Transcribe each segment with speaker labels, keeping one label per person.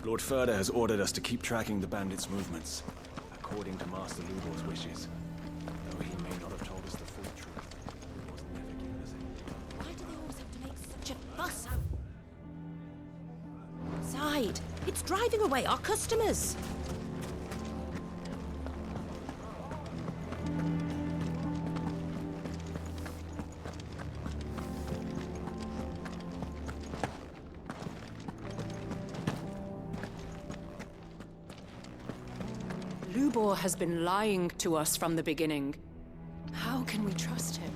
Speaker 1: Lord Furder has ordered us to keep tracking the bandits' movements, according to Master Lubor's wishes. Though he may not have told us the full truth, he was never given us any.
Speaker 2: Why do they always have to make such a fuss out? Side! It's driving away our customers! Lubor has been lying to us from the beginning. How can we trust him?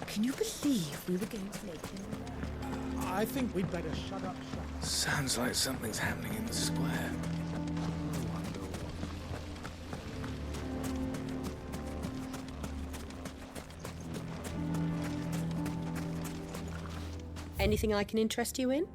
Speaker 2: Can you believe we were going to make him?
Speaker 3: I think we'd better shut up shop.
Speaker 4: Sounds like something's happening in the square.
Speaker 5: Anything I can interest you in?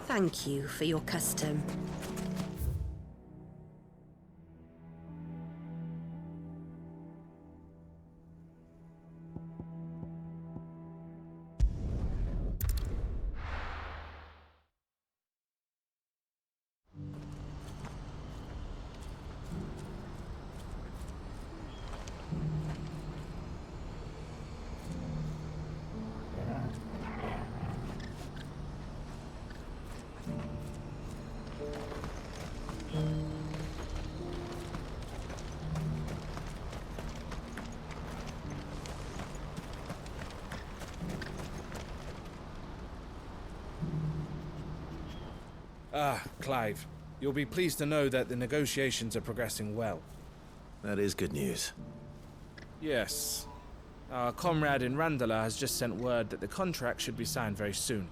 Speaker 5: Thank you for your custom.
Speaker 4: Clive, you'll be pleased to know that the negotiations are progressing well.
Speaker 1: That is good news.
Speaker 4: Yes. Our comrade in Randala has just sent word that the contract should be signed very soon.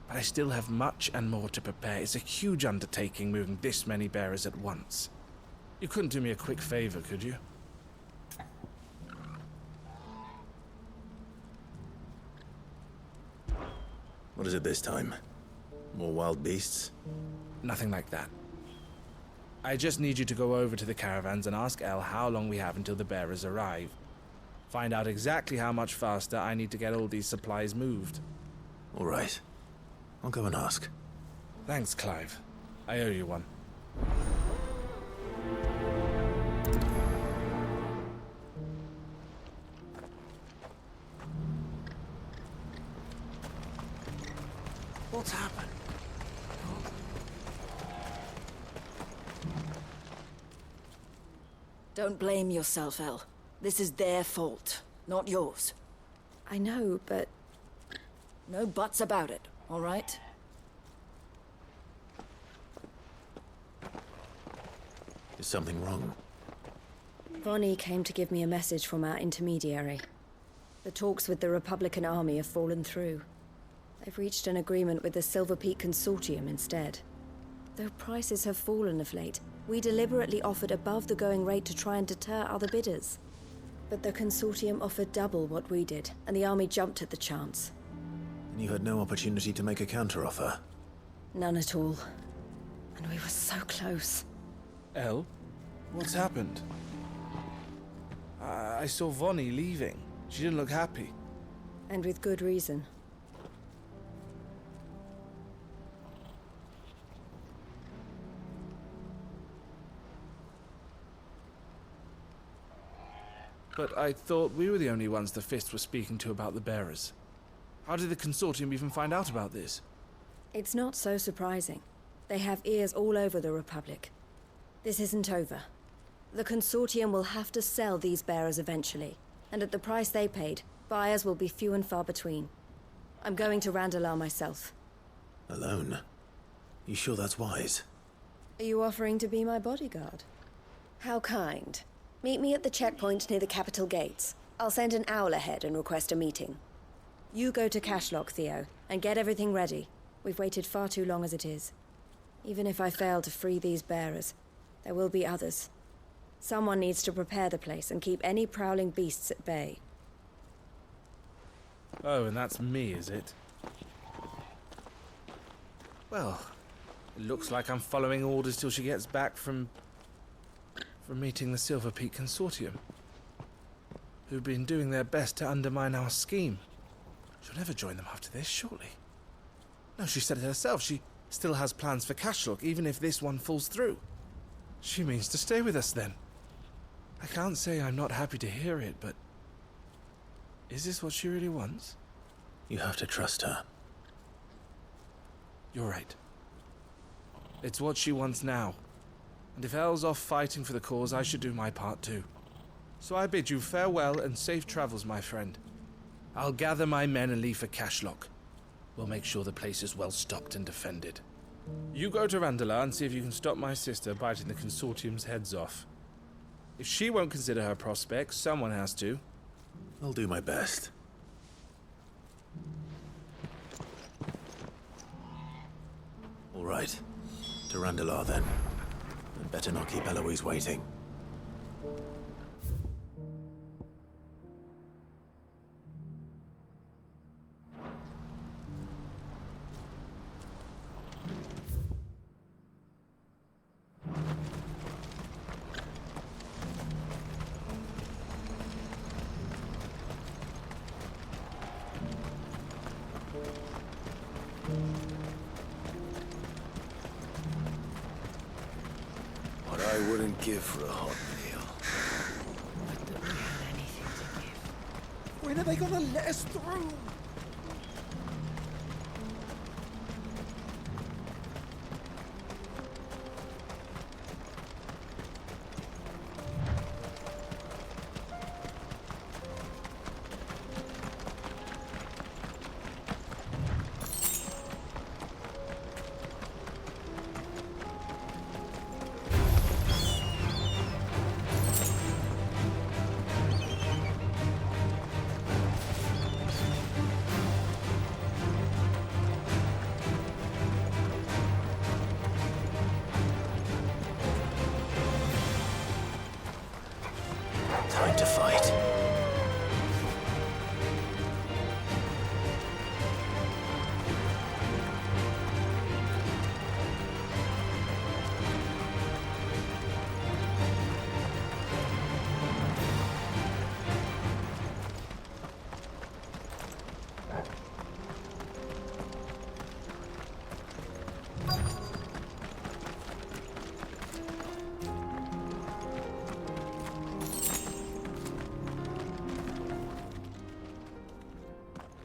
Speaker 4: But I still have much and more to prepare. It's a huge undertaking moving this many bearers at once. You couldn't do me a quick favor, could you?
Speaker 1: What is it this time? More wild beasts?
Speaker 4: Nothing like that. I just need you to go over to the caravans and ask El how long we have until the bearers arrive. Find out exactly how much faster I need to get all these supplies moved.
Speaker 1: All right. I'll go and ask.
Speaker 4: Thanks, Clive. I owe you one. What's happened?
Speaker 6: Don't blame yourself, El. This is their fault, not yours.
Speaker 5: I know, but
Speaker 6: No buts about it, all right?
Speaker 1: Is something wrong?
Speaker 5: Vonnie came to give me a message from our intermediary. The talks with the Republican Army have fallen through. They've reached an agreement with the Silver Peak Consortium instead. Though prices have fallen of late, we deliberately offered above the going rate to try and deter other bidders. But the Consortium offered double what we did, and the Army jumped at the chance.
Speaker 1: And you had no opportunity to make a counteroffer?
Speaker 5: None at all. And we were so close.
Speaker 4: El? What's happened? I saw Vonnie leaving. She didn't look happy.
Speaker 5: And with good reason.
Speaker 4: But I thought we were the only ones the Fist were speaking to about the bearers. How did the Consortium even find out about this?
Speaker 5: It's not so surprising. They have ears all over the Republic. This isn't over. The Consortium will have to sell these bearers eventually, and at the price they paid, buyers will be few and far between. I'm going to Randalar myself.
Speaker 1: Alone? You sure that's wise?
Speaker 5: Are you offering to be my bodyguard? How kind. Meet me at the checkpoint near the capital gates. I'll send an owl ahead and request a meeting. You go to Cashlock, Theo, and get everything ready. We've waited far too long as it is. Even if I fail to free these bearers, there will be others. Someone needs to prepare the place and keep any prowling beasts at bay.
Speaker 4: Oh, and that's me, is it? Well, it looks like I'm following orders till she gets back from meeting the Silver Peak Consortium, who've been doing their best to undermine our scheme. She'll never join them after this, surely. No, she said it herself. She still has plans for Cashlock, even if this one falls through. She means to stay with us, then. I can't say I'm not happy to hear it, but... is this what she really wants?
Speaker 1: You have to trust her.
Speaker 4: You're right. It's what she wants now. And if Elle's off fighting for the cause, I should do my part too. So I bid you farewell and safe travels, my friend. I'll gather my men and leave for Cashlock. We'll make sure the place is well stocked and defended. You go to Randala and see if you can stop my sister biting the Consortium's heads off. If she won't consider her prospects, someone has to.
Speaker 1: I'll do my best. All right. To Randala, then. I'd better not keep Eloise waiting. What I wouldn't give for a hot meal.
Speaker 5: Not that we had anything to give.
Speaker 3: When are they gonna let us through?
Speaker 1: Time to fight.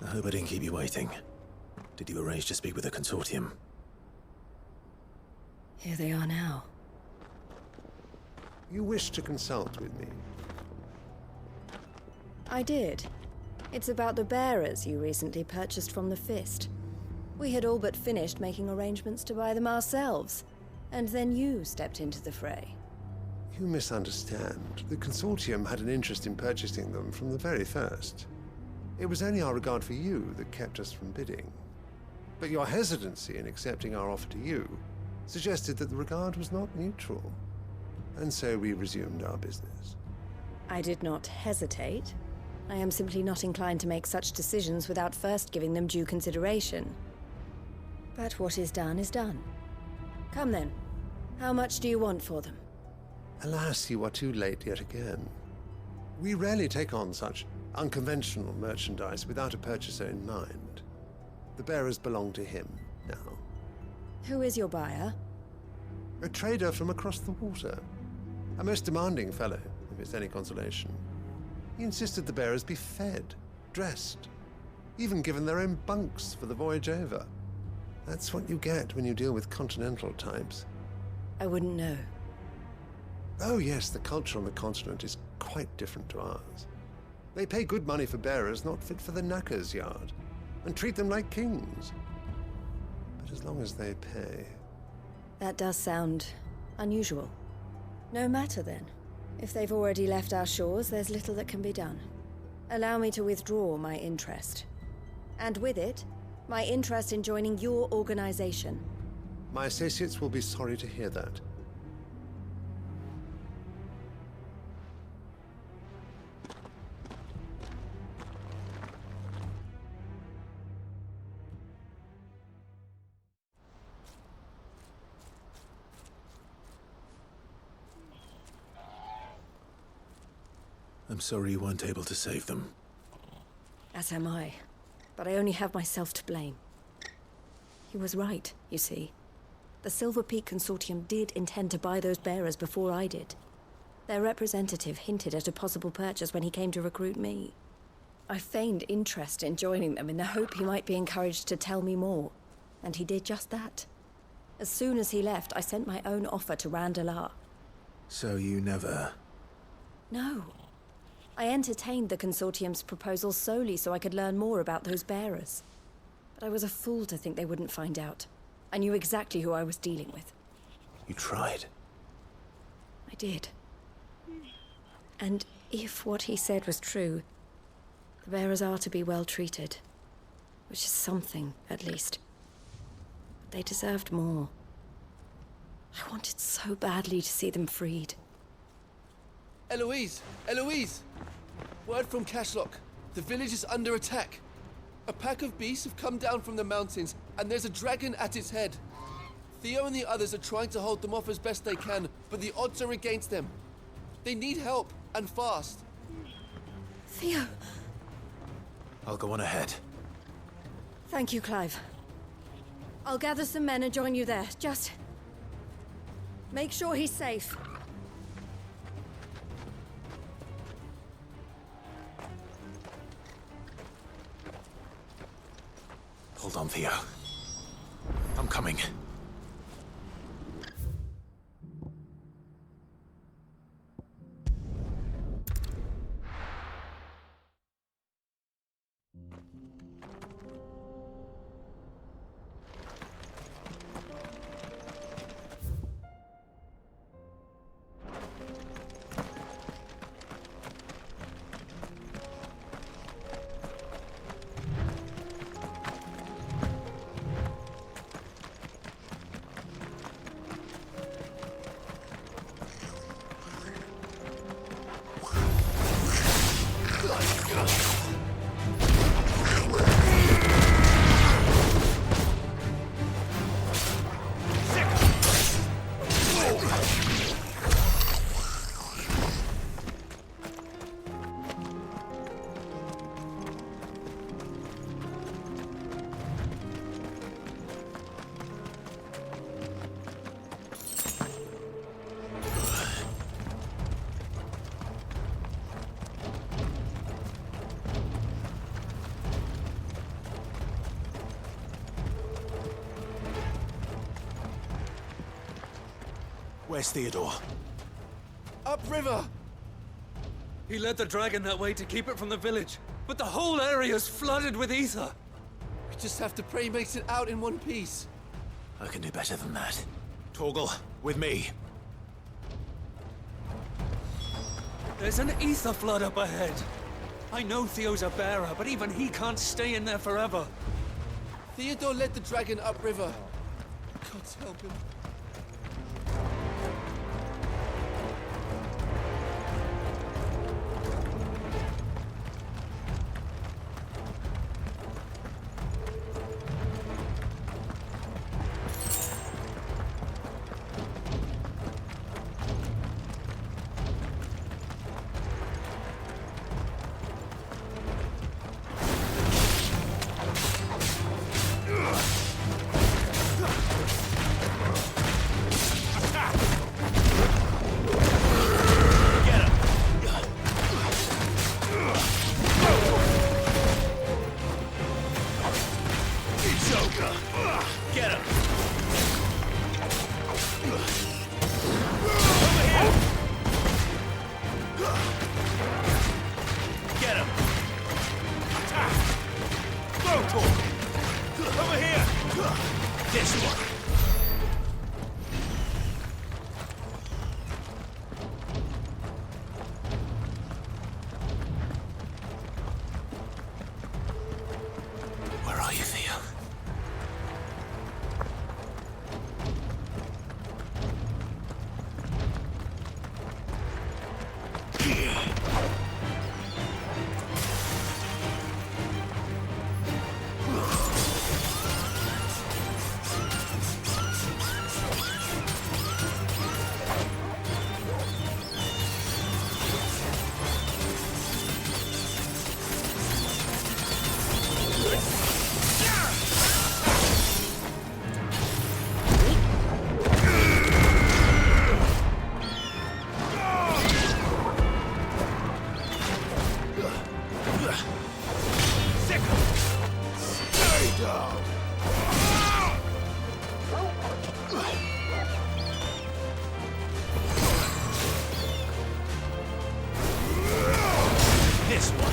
Speaker 1: I hope I didn't keep you waiting. Did you arrange to speak with the Consortium?
Speaker 5: Here they are now.
Speaker 7: You wish to consult with me?
Speaker 5: I did. It's about the bearers you recently purchased from the Fist. We had all but finished making arrangements to buy them ourselves, and then you stepped into the fray.
Speaker 7: You misunderstand. The Consortium had an interest in purchasing them from the very first. It was only our regard for you that kept us from bidding. But your hesitancy in accepting our offer to you suggested that the regard was not mutual. And so we resumed our business.
Speaker 5: I did not hesitate. I am simply not inclined to make such decisions without first giving them due consideration. But what is done is done. Come then. How much do you want for them?
Speaker 7: Alas, you are too late yet again. We rarely take on such unconventional merchandise without a purchaser in mind. The bearers belong to him now.
Speaker 5: Who is your buyer?
Speaker 7: A trader from across the water. A most demanding fellow, if it's any consolation. He insisted the bearers be fed, dressed, even given their own bunks for the voyage over. That's what you get when you deal with continental types.
Speaker 5: I wouldn't know.
Speaker 7: Oh yes, the culture on the continent is quite different to ours. They pay good money for bearers not fit for the knacker's yard, and treat them like kings. But as long as they pay...
Speaker 5: That does sound unusual. No matter then. If they've already left our shores, there's little that can be done. Allow me to withdraw my interest. And with it, my interest in joining your organization.
Speaker 7: My associates will be sorry to hear that.
Speaker 1: I'm sorry you weren't able to save them.
Speaker 5: As am I. But I only have myself to blame. He was right, you see. The Silver Peak Consortium did intend to buy those bearers before I did. Their representative hinted at a possible purchase when he came to recruit me. I feigned interest in joining them in the hope he might be encouraged to tell me more. And he did just that. As soon as he left, I sent my own offer to Randalar.
Speaker 1: So you never...
Speaker 5: No. I entertained the Consortium's proposal solely so I could learn more about those bearers. But I was a fool to think they wouldn't find out. I knew exactly who I was dealing with.
Speaker 1: You tried.
Speaker 5: I did. And if what he said was true, the bearers are to be well treated. Which is something, at least. But they deserved more. I wanted so badly to see them freed.
Speaker 8: Eloise! Eloise! Word from Cashlock. The village is under attack. A pack of beasts have come down from the mountains, and there's a dragon at its head. Theo and the others are trying to hold them off as best they can, but the odds are against them. They need help, and fast.
Speaker 5: Theo!
Speaker 1: I'll go on ahead.
Speaker 5: Thank you, Clive. I'll gather some men and join you there. Just... make sure he's safe.
Speaker 1: Hold on, Theo. I'm coming. Where's Theodore?
Speaker 8: Upriver!
Speaker 9: He led the dragon that way to keep it from the village, but the whole area's flooded with ether.
Speaker 8: We just have to pray he makes it out in one piece.
Speaker 1: I can do better than that. Torgal, with me.
Speaker 9: There's an ether flood up ahead. I know Theo's a bearer, but even he can't stay in there forever.
Speaker 8: Theodore led the dragon upriver. God's help him.
Speaker 1: Where are you, Theo? This one.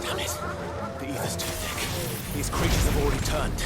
Speaker 1: Damn it. The ether's too thick. These creatures have already turned.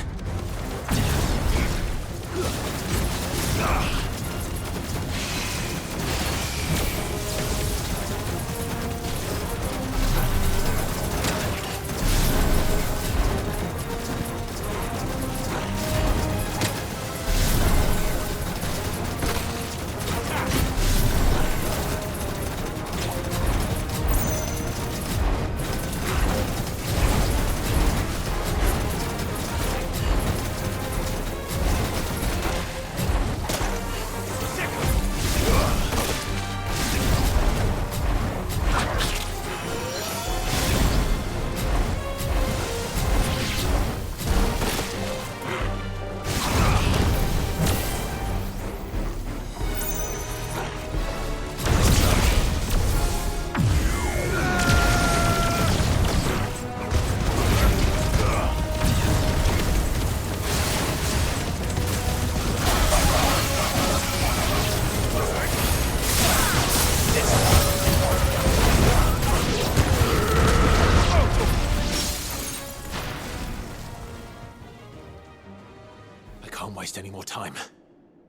Speaker 1: I can't waste any more time.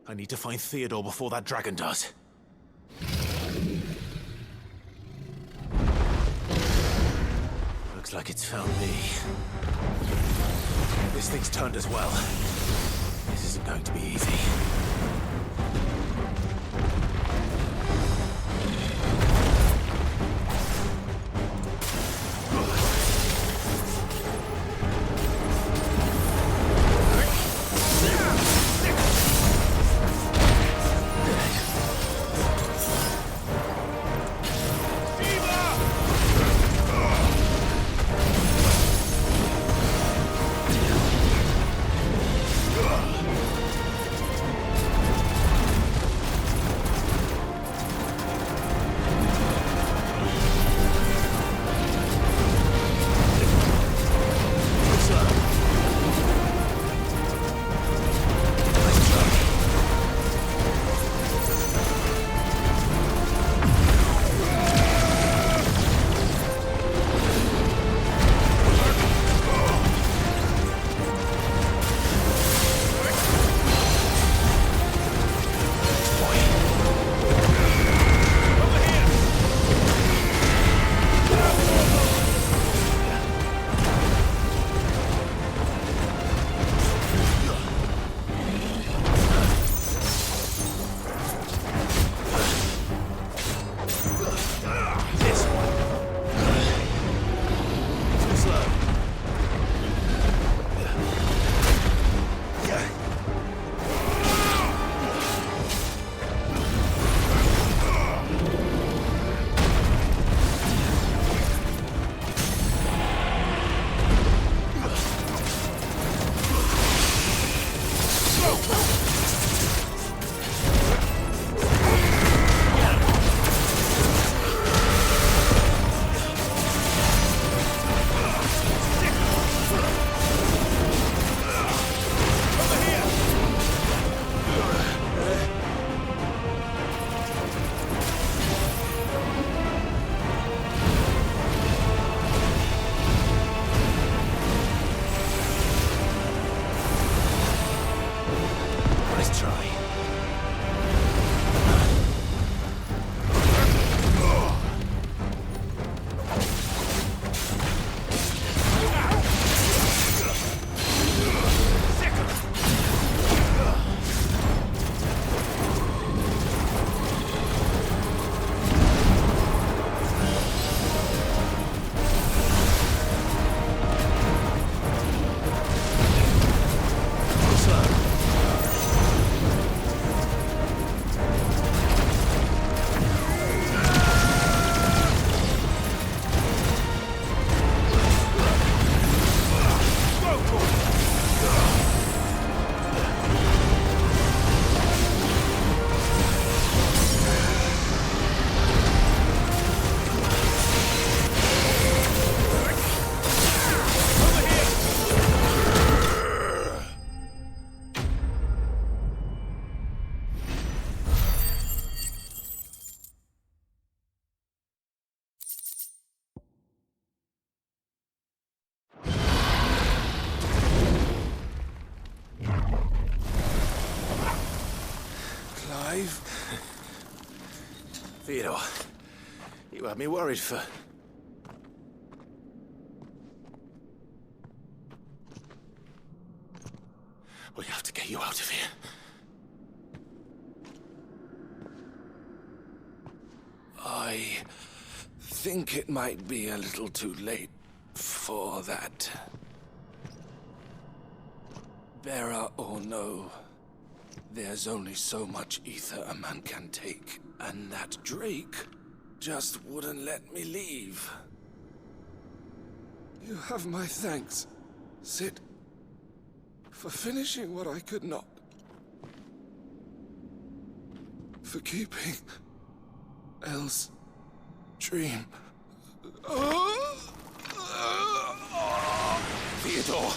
Speaker 1: I need to find Theodore before that dragon does. Looks like it's found me. This thing's turned as well. This isn't going to be easy. Clive. Theodore, you had me worried for... We have to get you out of here. I think it might be a little too late for that. Bearer or no, there's only so much ether a man can take, and that Drake just wouldn't let me leave. You have my thanks, Sid, for finishing what I could not. For keeping Elle's dream. Theodore!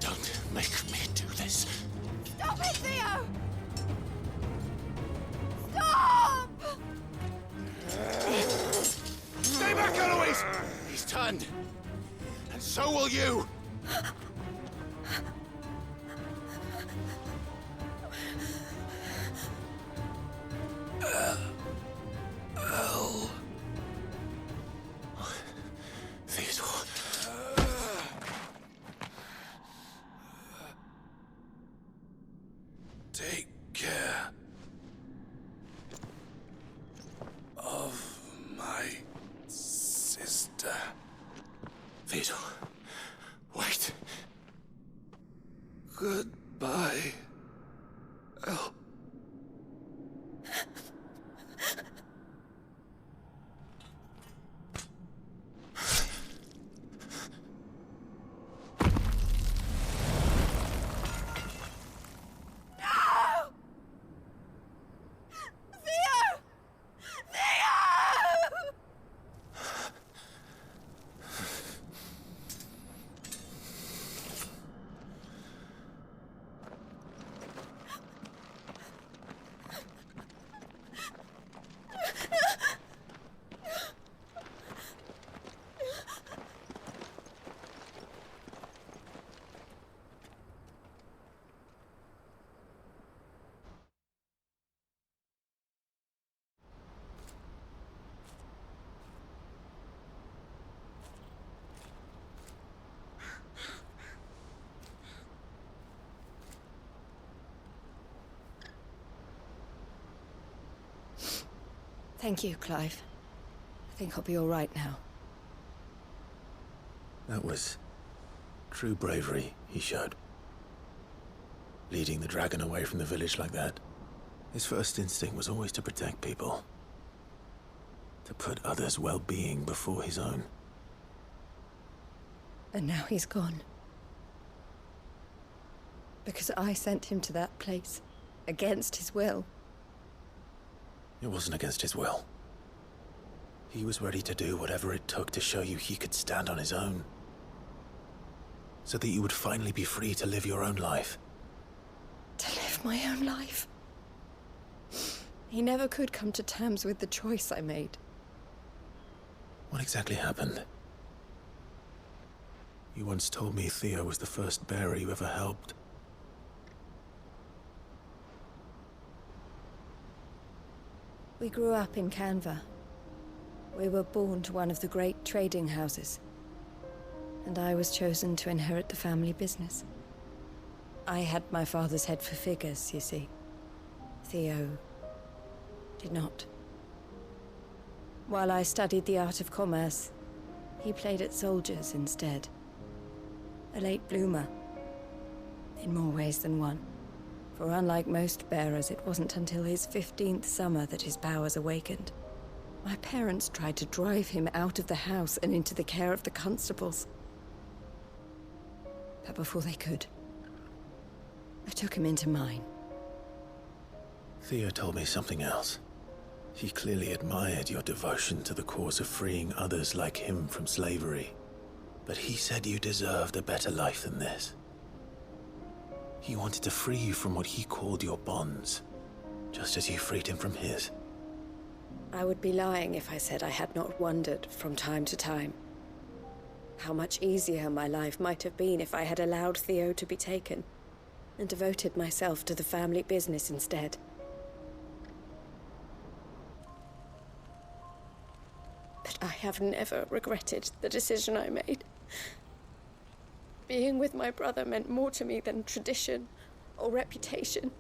Speaker 1: Don't make me do this.
Speaker 5: Stop it, Theo! Stop!
Speaker 1: Stay back, Eloise! He's turned. And so will you! Theodore. Take care of my sister. Theodore, wait. Goodbye, Elle.
Speaker 5: Thank you, Clive. I think I'll be all right now.
Speaker 1: That was true bravery he showed. Leading the dragon away from the village like that. His first instinct was always to protect people. To put others' well-being before his own.
Speaker 5: And now he's gone. Because I sent him to that place, against his will.
Speaker 1: It wasn't against his will. He was ready to do whatever it took to show you he could stand on his own. So that you would finally be free to live your own life.
Speaker 5: To live my own life. He never could come to terms with the choice I made.
Speaker 1: What exactly happened? You once told me Theo was the first bearer you ever helped.
Speaker 5: We grew up in Canva. We were born to one of the great trading houses. And I was chosen to inherit the family business. I had my father's head for figures, you see. Theo did not. While I studied the art of commerce, he played at soldiers instead. A late bloomer, in more ways than one. For unlike most bearers, it wasn't until his 15th summer that his powers awakened. My parents tried to drive him out of the house and into the care of the constables. But before they could, I took him into mine.
Speaker 1: Theo told me something else. He clearly admired your devotion to the cause of freeing others like him from slavery. But he said you deserved a better life than this. He wanted to free you from what he called your bonds, just as you freed him from his.
Speaker 5: I would be lying if I said I had not wondered from time to time how much easier my life might have been if I had allowed Theo to be taken and devoted myself to the family business instead. But I have never regretted the decision I made. Being with my brother meant more to me than tradition or reputation.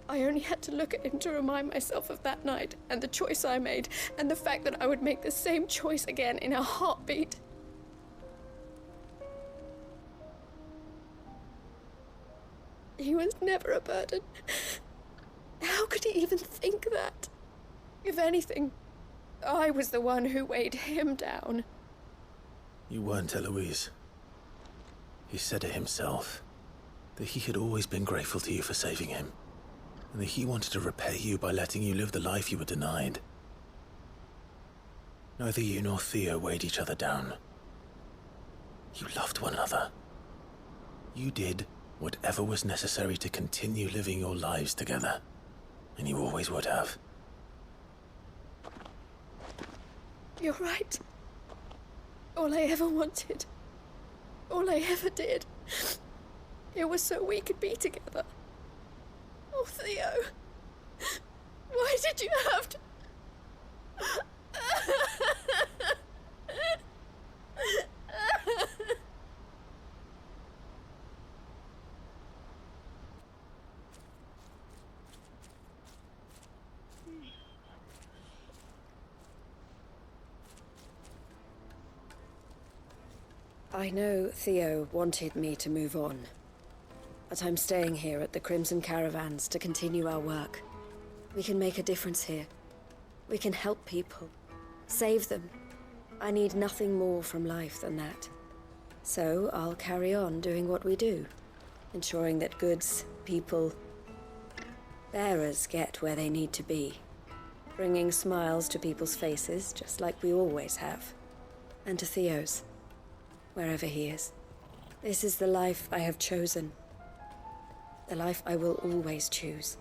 Speaker 5: I only had to look at him to remind myself of that night and the choice I made, and the fact that I would make the same choice again in a heartbeat. He was never a burden. How could he even think that? If anything, I was the one who weighed him down.
Speaker 1: You weren't, Eloise. He said it himself, that he had always been grateful to you for saving him, and that he wanted to repay you by letting you live the life you were denied. Neither you nor Theo weighed each other down. You loved one another. You did whatever was necessary to continue living your lives together, and you always would have.
Speaker 5: You're right. All I ever wanted, all I ever did, it was so we could be together. Oh, Theo, why did you have to... I know Theo wanted me to move on, but I'm staying here at the Crimson Caravans to continue our work. We can make a difference here. We can help people, save them. I need nothing more from life than that. So I'll carry on doing what we do, ensuring that goods, people, bearers get where they need to be, bringing smiles to people's faces just like we always have, and to Theo's. Wherever he is. This is the life I have chosen. The life I will always choose.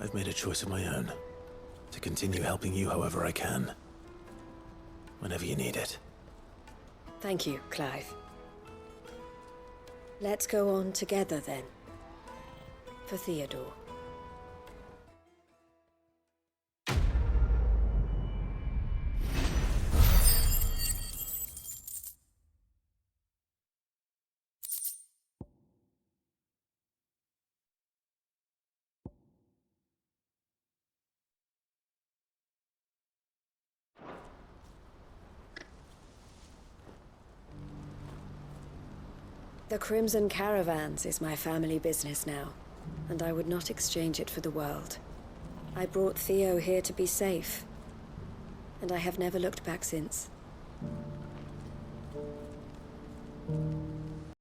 Speaker 1: I've made a choice of my own, to continue helping you however I can, whenever you need it.
Speaker 5: Thank you, Clive. Let's go on together then. For Theodore. The Crimson Caravans is my family business now, and I would not exchange it for the world. I brought Theo here to be safe, and I have never looked back since.